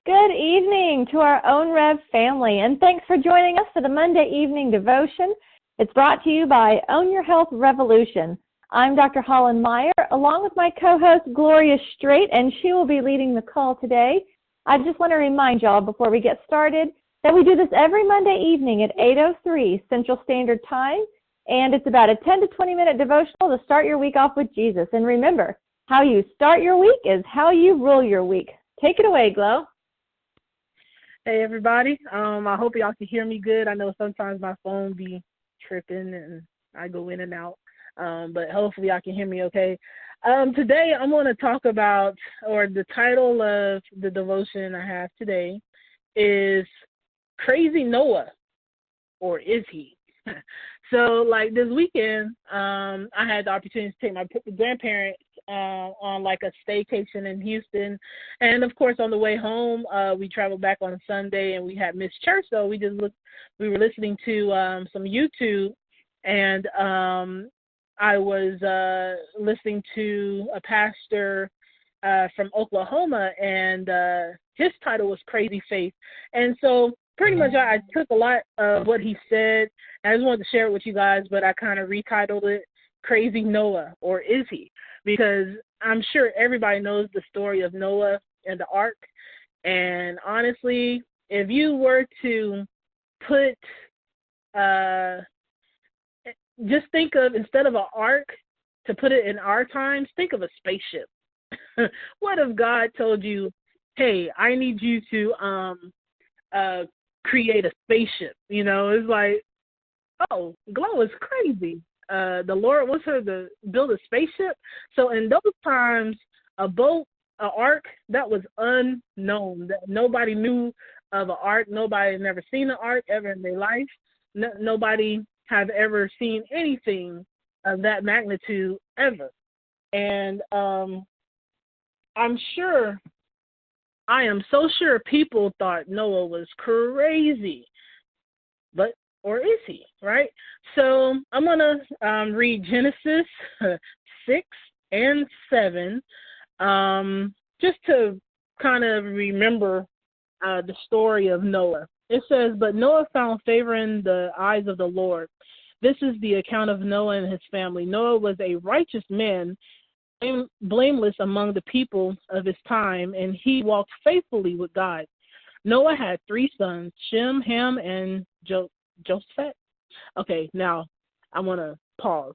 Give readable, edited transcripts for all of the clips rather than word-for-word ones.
Good evening to our Own Rev family, and thanks for joining us for the Monday evening devotion. It's brought to you by Own Your Health Revolution. I'm Dr. Hollen Meyer, along with my co-host Gloria Strait, and she will be leading the call today. I just want to remind y'all before we get started that we do this every Monday evening at 8:03 Central Standard Time, and it's about a 10 to 20 minute devotional to start your week off with Jesus. And remember, how you start your week is how you rule your week. Take it away, Glo. Hey everybody, I hope y'all can hear me good. I know sometimes my phone be tripping and I go in and out, but hopefully y'all can hear me okay. Today I'm going to talk about, or the title of the devotion I have today is Crazy Noah, or is he? So like this weekend, I had the opportunity to take my grandparents on like a staycation in Houston, and of course on the way home we traveled back on Sunday and we had missed church, so we were listening to some YouTube, and I was listening to a pastor from Oklahoma, and his title was Crazy Faith, and so pretty much I took a lot of what he said. I just wanted to share it with you guys, but I kind of retitled it Crazy Noah, or is he? Because I'm sure everybody knows the story of Noah and the ark. And honestly, if you were to put, just think of, instead of an ark, to put it in our times, think of a spaceship. What if God told you, hey, I need you to create a spaceship? You know, it's like, oh, Glow is crazy. The Lord wants her to build a spaceship. So in those times, a boat, an ark, that was unknown. That nobody knew of an ark. Nobody had never seen an ark ever in their life. Nobody have ever seen anything of that magnitude ever. And I am so sure people thought Noah was crazy. But or is he, right? So I'm going to read Genesis 6 and 7, just to kind of remember the story of Noah. It says, but Noah found favor in the eyes of the Lord. This is the account of Noah and his family. Noah was a righteous man, blameless among the people of his time, and he walked faithfully with God. Noah had 3 sons, Shem, Ham, and Joseph. Okay, now I want to pause.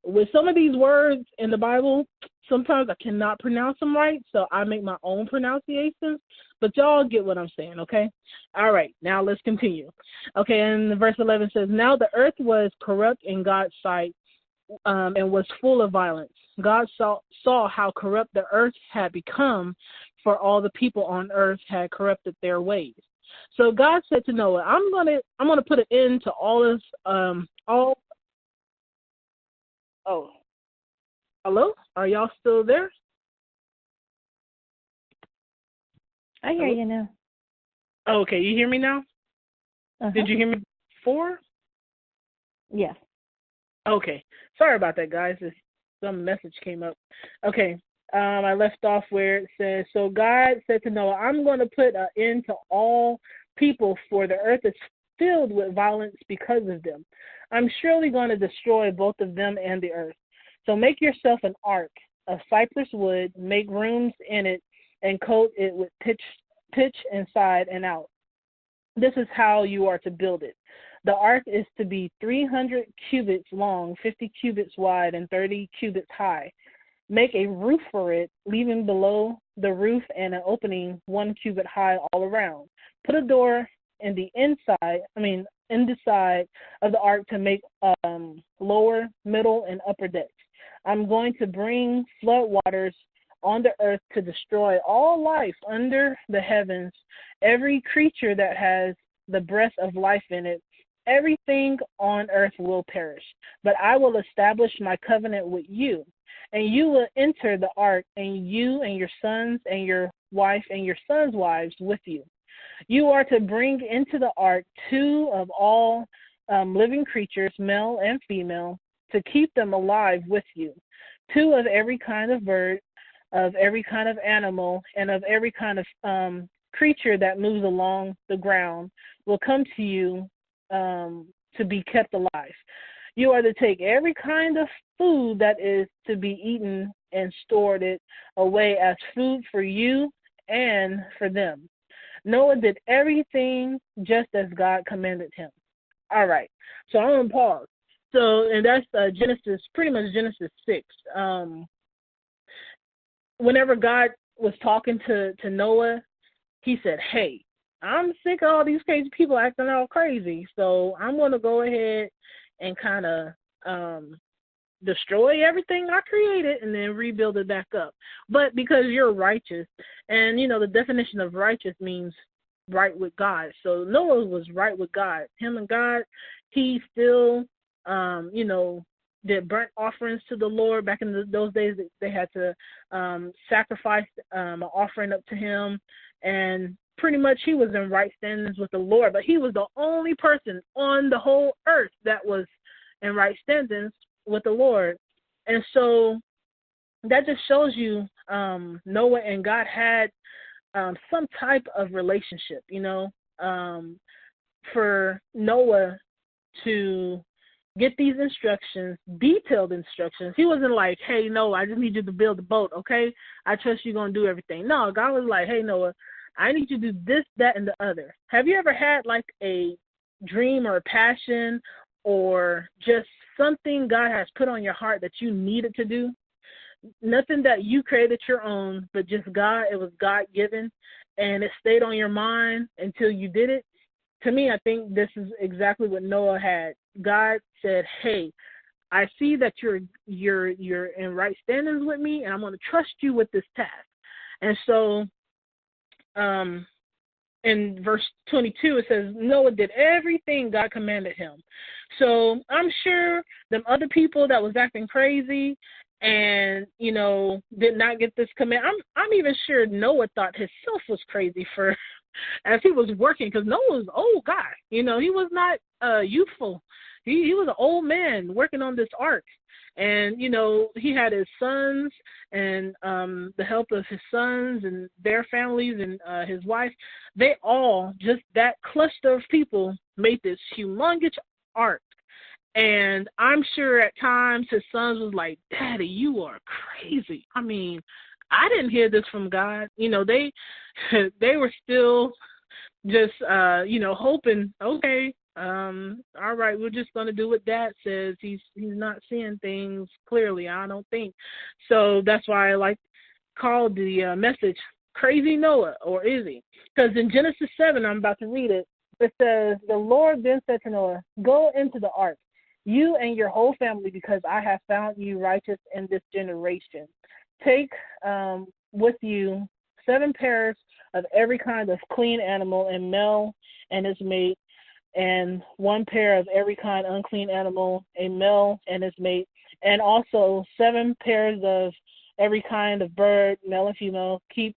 With some of these words in the Bible, sometimes I cannot pronounce them right, so I make my own pronunciations, but y'all get what I'm saying, okay? All right, now let's continue. Okay, and verse 11 says, now the earth was corrupt in God's sight, and was full of violence. God saw how corrupt the earth had become, for all the people on earth had corrupted their ways. So God said to Noah, I'm gonna put an end to all this. Hello? Are y'all still there? I hear you now. Okay, you hear me now? Uh-huh. Did you hear me before? Yes. Okay. Sorry about that, guys. Some message came up. Okay. I left off where it says, so God said to Noah, I'm going to put an end to all people, for the earth is filled with violence because of them. I'm surely going to destroy both of them and the earth. So make yourself an ark of cypress wood, make rooms in it, and coat it with pitch inside and out. This is how you are to build it. The ark is to be 300 cubits long, 50 cubits wide, and 30 cubits high. Make a roof for it, leaving below the roof and an opening 1 cubit high all around. Put a door in the side of the ark to make lower, middle, and upper decks. I'm going to bring flood waters on the earth to destroy all life under the heavens, every creature that has the breath of life in it. Everything on earth will perish, but I will establish my covenant with you, and you will enter the ark, and you and your sons and your wife and your sons' wives with you. You are to bring into the ark 2 of all living creatures, male and female, to keep them alive with you. 2 of every kind of bird, of every kind of animal, and of every kind of creature that moves along the ground will come to you to be kept alive. You are to take every kind of food that is to be eaten and stored it away as food for you and for them. Noah did everything just as God commanded him. All right, so I'm going to pause. So, and that's Genesis, pretty much Genesis 6. Whenever God was talking to Noah, he said, hey, I'm sick of all these crazy people acting all crazy, so I'm going to go ahead and kind of destroy everything I created and then rebuild it back up. But because you're righteous, and, the definition of righteous means right with God. So Noah was right with God. Him and God, he still, did burnt offerings to the Lord. Back in those days, they had to sacrifice an offering up to him. And pretty much he was in right standings with the Lord. But he was the only person on the whole earth that was in right standings with the Lord. And so that just shows you Noah and God had some type of relationship, for Noah to get these instructions, detailed instructions. He wasn't like, hey, Noah, I just need you to build a boat, okay? I trust you're going to do everything. No, God was like, hey, Noah, I need you to do this, that, and the other. Have you ever had like a dream or a passion or just something God has put on your heart that you needed to do? Nothing that you created your own, but just God, it was God-given, and it stayed on your mind until you did it. To me, I think this is exactly what Noah had. God said, hey, I see that you're in right standings with me, and I'm going to trust you with this task. And so in verse 22, it says, Noah did everything God commanded him. So I'm sure them other people that was acting crazy and, did not get this command. I'm even sure Noah thought himself was crazy for as he was working, because Noah was an old guy. He was not youthful. He was an old man working on this ark. And, he had his sons and the help of his sons and their families and his wife. They all, just that cluster of people, made this humongous ark. And I'm sure at times his sons was like, Daddy, you are crazy. I mean, I didn't hear this from God. They were still just, hoping, okay, all right, we're just going to do what Dad says. He's not seeing things clearly, I don't think. So that's why I called the message Crazy Noah, or is he? Because in Genesis 7, I'm about to read it, it says, the Lord then said to Noah, go into the ark, you and your whole family, because I have found you righteous in this generation. Take with you 7 pairs of every kind of clean animal, and male and its mate, and 1 pair of every kind unclean animal, a male and its mate, and also 7 pairs of every kind of bird, male and female. Keep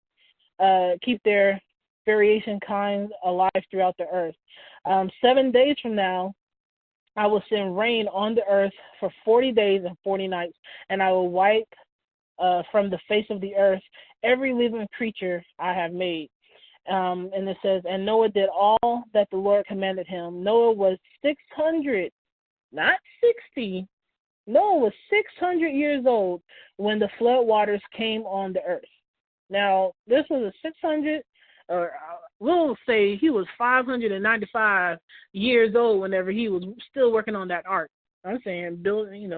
their variation kinds alive throughout the earth. 7 days from now, I will send rain on the earth for 40 days and 40 nights, and I will wipe from the face of the earth every living creature I have made. And it says, and Noah did all that the Lord commanded him. Noah was 600, not 60. Noah was 600 years old when the flood waters came on the earth. Now, this was a 600, or we'll say he was 595 years old whenever he was still working on that ark. I'm saying building,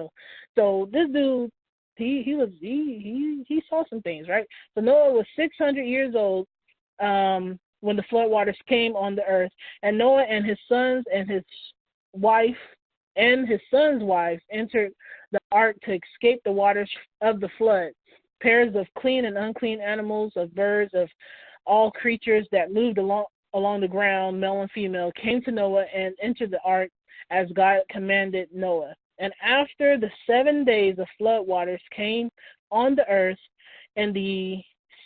So this dude, he saw some things, right? So Noah was 600 years old when the flood waters came on the earth, and Noah and his sons and his wife and his son's wife entered the ark to escape the waters of the flood. Pairs of clean and unclean animals, of birds, of all creatures that moved along the ground, male and female, came to Noah and entered the ark as God commanded Noah. And after the 7 days of flood waters came on the earth, in the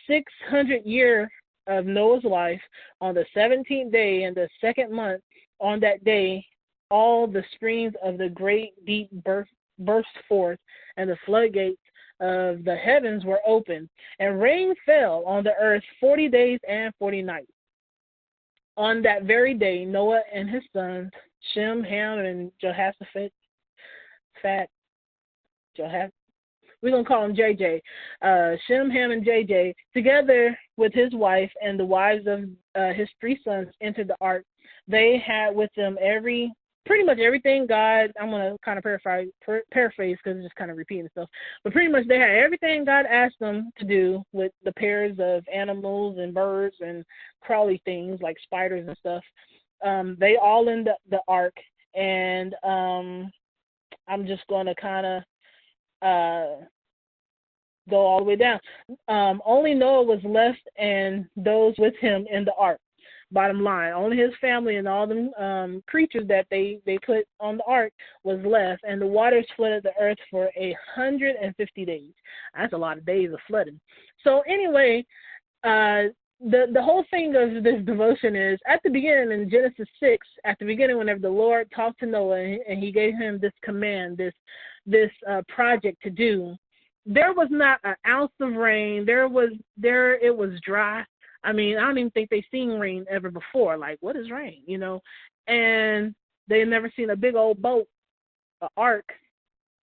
600th year of Noah's life, on the 17th day in the 2nd month, on that day, all the springs of the great deep burst forth, and the floodgates of the heavens were opened, and rain fell on the earth 40 days and 40 nights. On that very day, Noah and his sons, Shem, Ham, and Jehoshaphat, we're going to call him JJ, Shem, Ham, and JJ, together with his wife and the wives of his 3 sons, entered the ark. They had with them pretty much everything God, I'm going to kind of paraphrase because it's just kind of repeating itself, but pretty much they had everything God asked them to do with the pairs of animals and birds and crawly things like spiders and stuff. They all in the ark, and I'm just going to kind of go all the way down. Only Noah was left and those with him in the ark. Bottom line, only his family and all the creatures that they put on the ark was left, and the waters flooded the earth for 150 days. That's a lot of days of flooding. So anyway, the whole thing of this devotion is at the beginning in Genesis 6, at the beginning whenever the Lord talked to Noah and he gave him this command, this project to do, there was not an ounce of rain. It was dry. I mean, I don't even think they've seen rain ever before. Like, what is rain, And they've never seen a big old boat, an ark,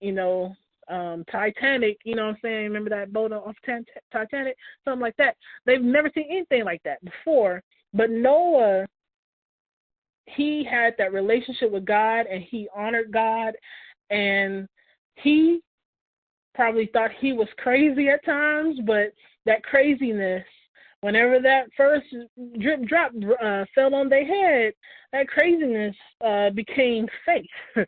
Titanic, you know what I'm saying? Remember that boat off Titanic? Something like that. They've never seen anything like that before. But Noah, he had that relationship with God, and he honored God, and he probably thought he was crazy at times, but that craziness, whenever that first drip drop fell on their head, that craziness became faith.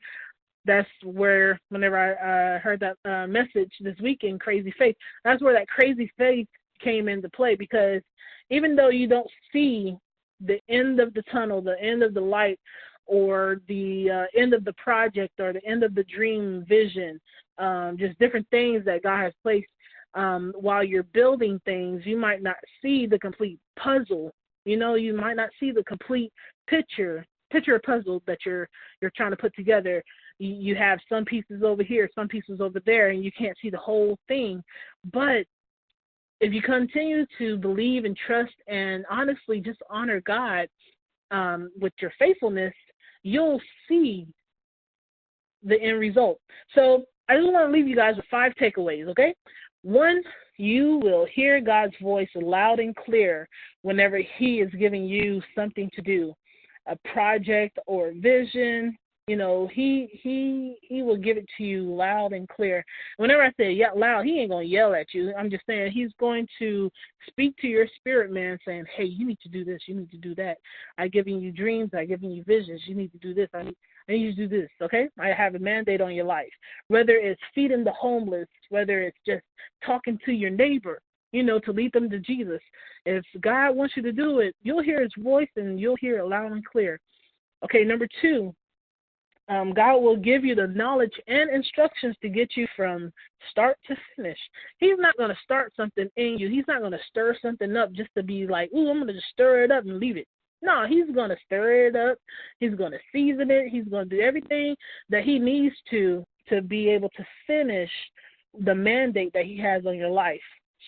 That's where, whenever I heard that message this weekend, crazy faith, that's where that crazy faith came into play, because even though you don't see the end of the tunnel, the end of the light, or the end of the project, or the end of the dream vision, just different things that God has placed while you're building things, you might not see the complete puzzle. You might not see the complete picture puzzle that you're trying to put together. You have some pieces over here, some pieces over there, and you can't see the whole thing. But if you continue to believe and trust and honestly just honor God with your faithfulness, you'll see the end result. So I just want to leave you guys with 5 takeaways, okay? 1, you will hear God's voice loud and clear whenever he is giving you something to do, a project or vision. He will give it to you loud and clear. Whenever I say loud, he ain't going to yell at you. I'm just saying he's going to speak to your spirit, man, saying, hey, you need to do this, you need to do that. I've given you dreams, I've given you visions, you need to do this, I need you to do this, okay? I have a mandate on your life. Whether it's feeding the homeless, whether it's just talking to your neighbor, to lead them to Jesus. If God wants you to do it, you'll hear his voice and you'll hear it loud and clear. Okay, number 2, God will give you the knowledge and instructions to get you from start to finish. He's not going to start something in you. He's not going to stir something up just to be like, ooh, I'm going to just stir it up and leave it. No, he's going to stir it up. He's going to season it. He's going to do everything that he needs to be able to finish the mandate that he has on your life.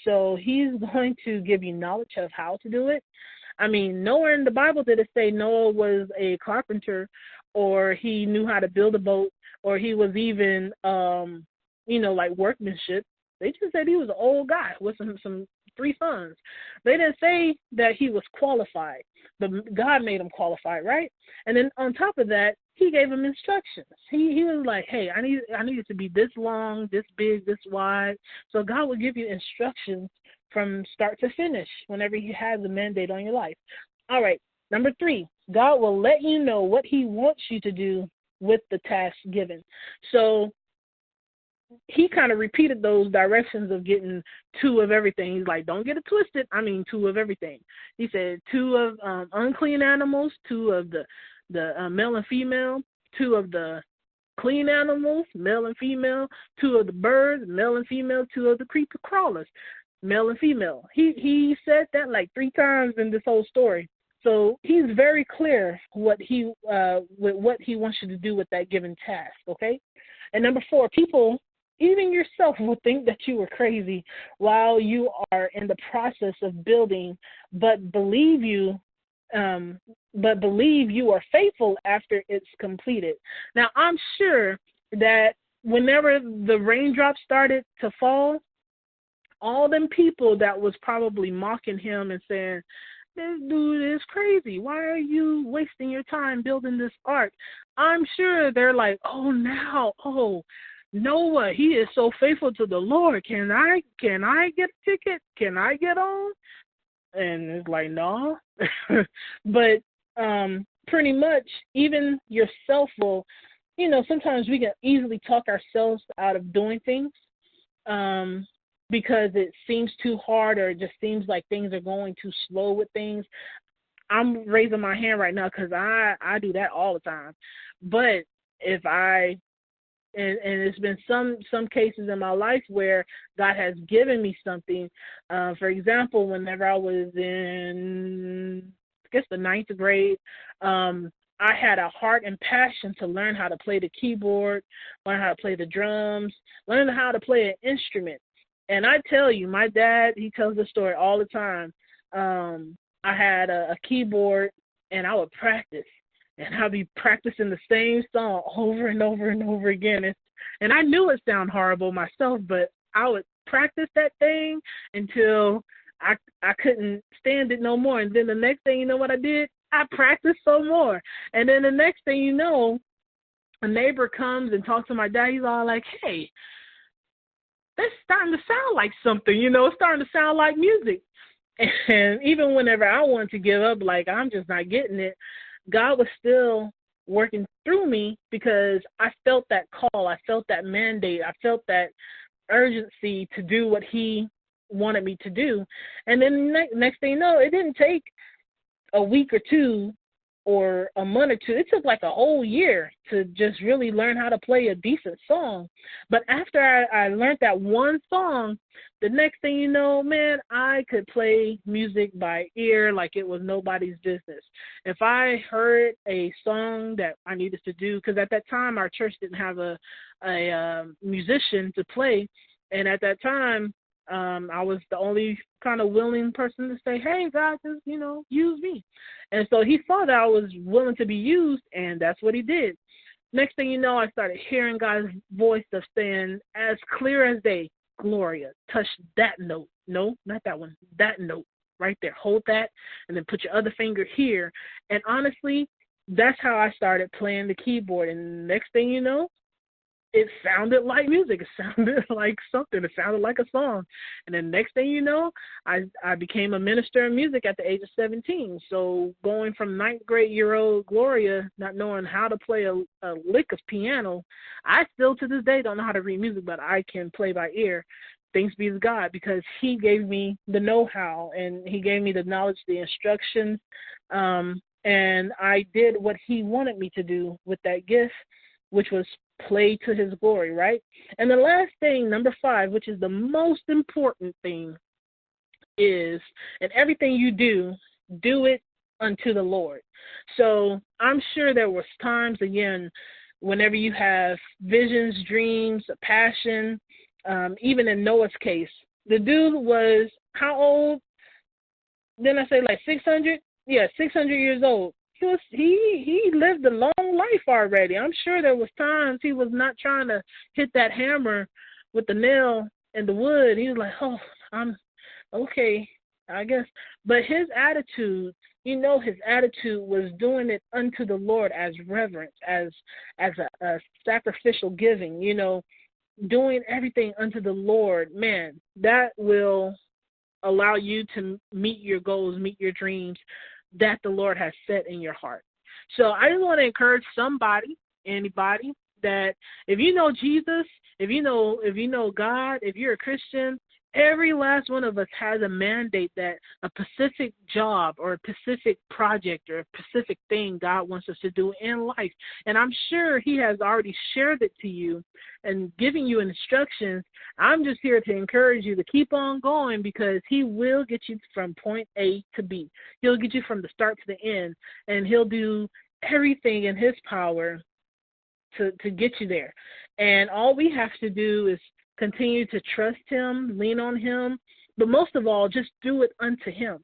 So he's going to give you knowledge of how to do it. I mean, nowhere in the Bible did it say Noah was a carpenter, or he knew how to build a boat, or he was even, like workmanship. They just said he was an old guy with some 3 sons. They didn't say that he was qualified, but God made him qualified, right? And then on top of that, he gave him instructions. He was like, hey, I need it to be this long, this big, this wide. So God will give you instructions from start to finish whenever he has a mandate on your life. All right, number 3, God will let you know what he wants you to do with the task given. So he kind of repeated those directions of getting 2 of everything. He's like, don't get it twisted. I mean, 2 of everything. He said 2 of unclean animals, 2 of the male and female, 2 of the clean animals, male and female, 2 of the birds, male and female, 2 of the creeper crawlers, male and female. He said that like 3 times in this whole story. So he's very clear with what he wants you to do with that given task, okay? And number 4, people, even yourself, will think that you are crazy while you are in the process of building, but believe you but believe you are faithful after it's completed. Now, I'm sure that whenever the raindrops started to fall, all them people that was probably mocking him and saying, this dude is crazy. Why are you wasting your time building this ark? I'm sure they're like, oh, Noah, he is so faithful to the Lord. Can I get a ticket? Can I get on? And it's like, no. But pretty much even yourself will, sometimes we can easily talk ourselves out of doing things because it seems too hard or it just seems like things are going too slow with things. I'm raising my hand right now because I do that all the time. But if and it's been some cases in my life where God has given me something. For example, whenever I was in, I guess, the 9th grade, I had a heart and passion to learn how to play the keyboard, learn how to play the drums, learn how to play an instrument. And I tell you, my dad, he tells the story all the time. I had a keyboard, and I would practice. And I'll be practicing the same song over and over and over again. And I knew it sounded horrible myself, but I would practice that thing until I couldn't stand it no more. And then the next thing you know what I did? I practiced some more. And then the next thing you know, a neighbor comes and talks to my dad. He's all like, hey, that's starting to sound like something, it's starting to sound like music. And even whenever I wanted to give up, like I'm just not getting it, God was still working through me because I felt that call. I felt that mandate. I felt that urgency to do what he wanted me to do. And then next thing you know, it didn't take a week or two or a month or two. It took like a whole year to just really learn how to play a decent song. But after I learned that one song, the next thing you know, man, I could play music by ear like it was nobody's business. If I heard a song that I needed to do, because at that time our church didn't have a musician to play, and at that time I was the only kind of willing person to say, hey, God, just, use me. And so he saw that I was willing to be used, and that's what he did. Next thing you know, I started hearing God's voice of saying, as clear as day, Gloria, touch that note. No, not that one. That note right there. Hold that, and then put your other finger here. And honestly, that's how I started playing the keyboard. And next thing you know, it sounded like music. It sounded like something. It sounded like a song. And then next thing you know, I became a minister in music at the age of 17. So going from 9th grade year old Gloria, not knowing how to play a lick of piano, I still to this day don't know how to read music, but I can play by ear. Thanks be to God, because he gave me the know-how and he gave me the knowledge, the instructions, and I did what he wanted me to do with that gift, which was play to his glory, right? And the last thing, number 5, which is the most important thing, is, in everything you do, do it unto the Lord. So I'm sure there was times, again, whenever you have visions, dreams, a passion, even in Noah's case, the dude was, how old? Didn't I say like 600? Yeah, 600 years old. He lived a long life already. I'm sure there was times he was not trying to hit that hammer with the nail in the wood. He was like, oh, I'm okay, I guess. But his attitude, his attitude was doing it unto the Lord as reverence, as a sacrificial giving, doing everything unto the Lord. Man, that will allow you to meet your goals, meet your dreams that the Lord has set in your heart. So I just want to encourage anybody, that if you know Jesus, if you know God, if you're a Christian, every last one of us has a mandate that a specific job or a specific project or a specific thing God wants us to do in life. And I'm sure he has already shared it to you and giving you instructions. I'm just here to encourage you to keep on going, because he will get you from point A to B. He'll get you from the start to the end, and he'll do everything in his power to get you there. And all we have to do is continue to trust him, lean on him, but most of all, just do it unto him.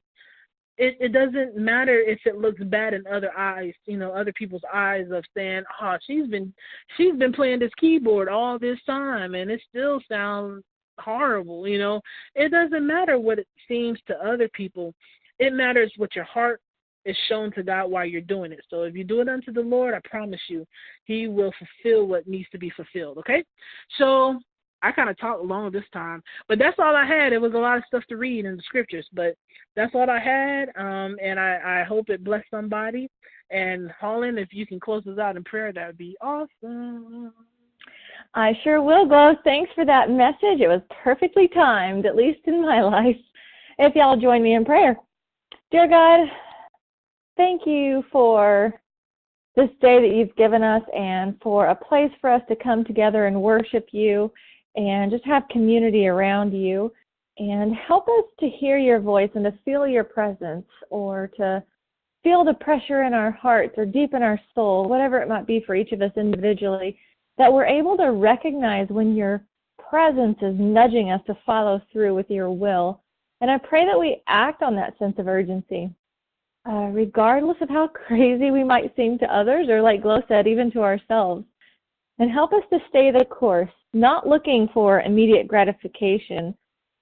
it doesn't matter if it looks bad in other eyes, other people's eyes of saying, oh, she's been playing this keyboard all this time and it still sounds horrible. It doesn't matter what it seems to other people. It matters what your heart is shown to God while you're doing it. So if you do it unto the Lord, I promise you, He will fulfill what needs to be fulfilled. Okay? So I kind of talked long this time, but that's all I had. It was a lot of stuff to read in the scriptures, but that's all I had, and I hope it blessed somebody. And Hollen, if you can close us out in prayer, that would be awesome. I sure will, Glo. Thanks for that message. It was perfectly timed, at least in my life. If y'all join me in prayer. Dear God, thank you for this day that you've given us and for a place for us to come together and worship you and just have community around you, and help us to hear your voice and to feel your presence, or to feel the pressure in our hearts or deep in our soul, whatever it might be for each of us individually, that we're able to recognize when your presence is nudging us to follow through with your will. And I pray that we act on that sense of urgency, regardless of how crazy we might seem to others, or like Glo said, even to ourselves. And help us to stay the course, not looking for immediate gratification,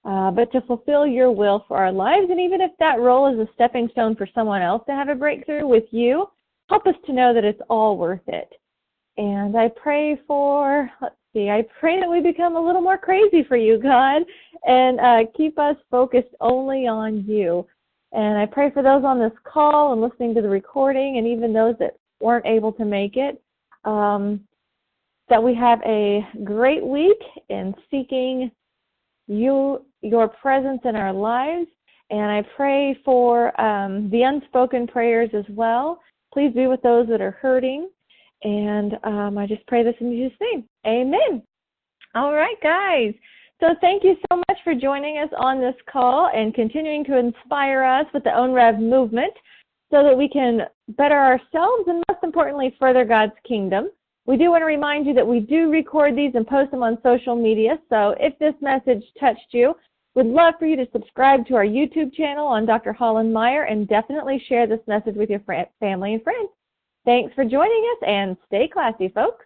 but to fulfill your will for our lives. And even if that role is a stepping stone for someone else to have a breakthrough with you, help us to know that it's all worth it. And I pray I pray that we become a little more crazy for you, God, and keep us focused only on you. And I pray for those on this call and listening to the recording, and even those that weren't able to make it, that we have a great week in seeking your presence in our lives. And I pray for the unspoken prayers as well. Please be with those that are hurting. And I just pray this in Jesus' name. Amen. All right, guys. So thank you so much for joining us on this call and continuing to inspire us with the Own Rev movement so that we can better ourselves and, most importantly, further God's kingdom. We do want to remind you that we do record these and post them on social media. So if this message touched you, we'd love for you to subscribe to our YouTube channel on Dr. Hollen Meyer, and definitely share this message with your family and friends. Thanks for joining us, and stay classy, folks.